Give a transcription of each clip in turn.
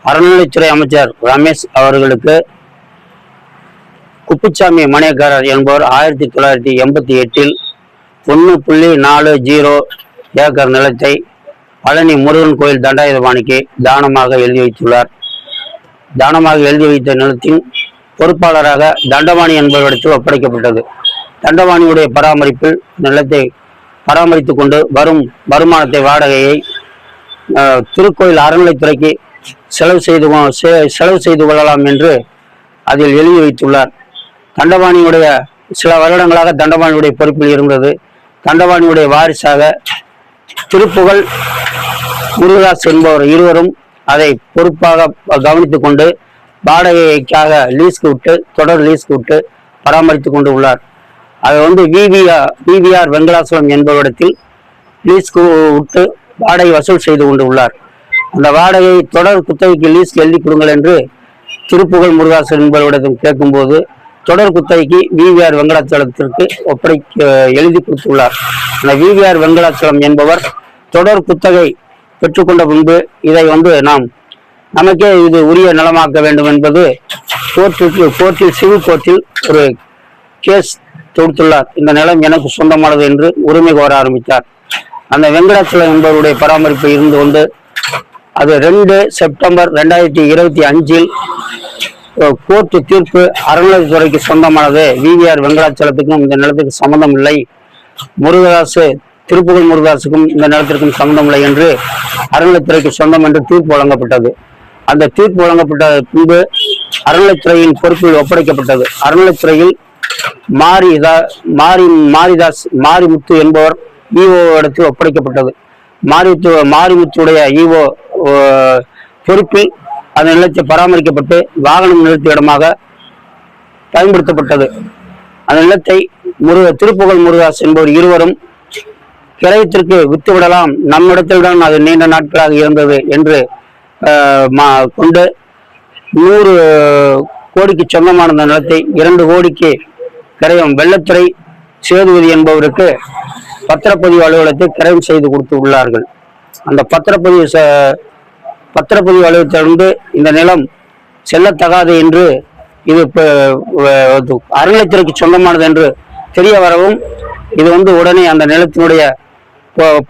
அறநிலைத்துறை அமைச்சர் ரமேஷ் அவர்களுக்கு குப்புசாமி மணியக்காரர் என்பவர் 1988 1.40 ஏக்கர் நிலத்தை பழனி முருகன் கோயில் தண்டாயுதபாணிக்கு தானமாக எழுதி வைத்துள்ளார். தானமாக எழுதி வைத்த நிலத்தின் பொறுப்பாளராக தண்டபாணி என்பவரிடத்தில் ஒப்படைக்கப்பட்டது. தண்டபாணியுடைய பராமரிப்பில் நிலத்தை பராமரித்து கொண்டு வரும் வருமானத்தை வாடகையை திருக்கோயில் அறநிலைத்துறைக்கு செலவு செய்து கொள்ளலாம் என்று அதில் எழுதி வைத்துள்ளார். தண்டபாணியுடைய சில வருடங்களாக தண்டபாணியுடைய பொறுப்பில் இருந்தது. தண்டபாணியுடைய வாரிசாக திருப்புகழ் முருகதாஸ் என்பவர் இருவரும் அதை பொறுப்பாக கவனித்துக் கொண்டு வாடகைக்காக தொடர் லீஸ்க்கு விட்டு பராமரித்து கொண்டு உள்ளார். அதை விவிஆர் வெங்கடாசலம் என்பவரிடத்தில் லீஸ்க்கு விட்டு வாடகை வசூல் செய்து கொண்டு உள்ளார். அந்த வாடகை தொடர் குத்தகைக்கு லீஸ்க்கு எழுதி கொடுங்கள் என்று திருப்புகழ் முருகதாஸ் என்பவரிடம் கேட்கும்போது தொடர் குத்தகைக்கு விவிஆர் வெங்கடாச்சலத்திற்கு எழுதி கொடுத்துள்ளார். அந்த விவிஆர் வெங்கடாச்சலம் என்பவர் தொடர் குத்தகை பெற்றுக்கொண்ட பின்பு இதை நமக்கே இது உரிய நிலமாக்க வேண்டும் என்பது சிவில் கோர்ட்டில் ஒரு கேஸ் தொடுத்துள்ளார். இந்த நிலம் எனக்கு சொந்தமானது என்று உரிமை கோர ஆரம்பித்தார். அந்த வெங்கடாச்சலம் என்பவருடைய பராமரிப்பு இருந்து கொண்டு அது 2 செப்டம்பர் 2025 கோர்ட்டு தீர்ப்பு அறநிலையத்துறைக்கு சொந்தமானது, விவிஆர் வெங்கடாச்சலத்துக்கும் இந்த நிலத்துக்கு சம்பந்தம் இல்லை, திருப்புகழ் முருகதாசுக்கும் இந்த நிலத்திற்கும் சம்பந்தம் இல்லை என்று அறநிலையத்துறைக்கு சொந்தம் என்று தீர்ப்பு வழங்கப்பட்டது. அந்த தீர்ப்பு வழங்கப்பட்ட பின்பு அறநிலையத்துறையின் பொறுப்பில் ஒப்படைக்கப்பட்டது. அறநிலையத்துறையில் மாரிமுத்து என்பவர் ஈஓ இடத்தில் ஒப்படைக்கப்பட்டது. மாரிமுத்துடைய ஈஓ பொறுப்பில் அந்த நிலத்தை பராமரிக்கப்பட்டு வாகனம் நிறுத்திய இடமாக பயன்படுத்தப்பட்டது. அந்த நிலத்தை திருப்புகழ் முருகதாஸ் என்பவர் இருவரும் கிரயத்திற்கு விட்டுவிடலாம், நம்மிடத்தில் தான் அது நீண்ட நாட்களாக இருந்தது என்று கொண்டு 100 கோடிக்கு சொந்தமான அந்த நிலத்தை 2 கோடிக்கு கிரயம் வெள்ளத்துறை சேதுபதி என்பவருக்கு பத்திரப்பதிவு அலுவலகத்தை கிரயம் செய்து கொடுத்து உள்ளார்கள். அந்த பத்திரப்பதிவு அலுவலகத்திலிருந்து இந்த நிலம் செல்லத்தகாது என்று இது அறநிலையத்துறைக்கு சொந்தமானது என்று தெரிய வரவும் இது உடனே அந்த நிலத்தினுடைய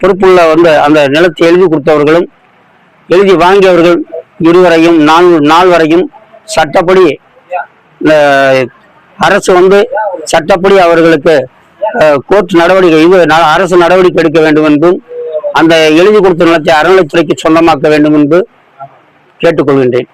பொறுப்புள்ள அந்த நிலத்தை எழுதி கொடுத்தவர்களும் எழுதி வாங்கியவர்கள் இருவரையும் 4 வரையும் சட்டப்படி அரசு சட்டப்படி அவர்களுக்கு கோர்ட் நடவடிக்கை அரசு நடவடிக்கை எடுக்க வேண்டும் என்றும் அந்த எழுதி கொடுத்த நிலத்தை அறநிலையத்துறைக்கு சொந்தமாக்க வேண்டும் என்று கேட்டுக்கொள்கின்றேன்.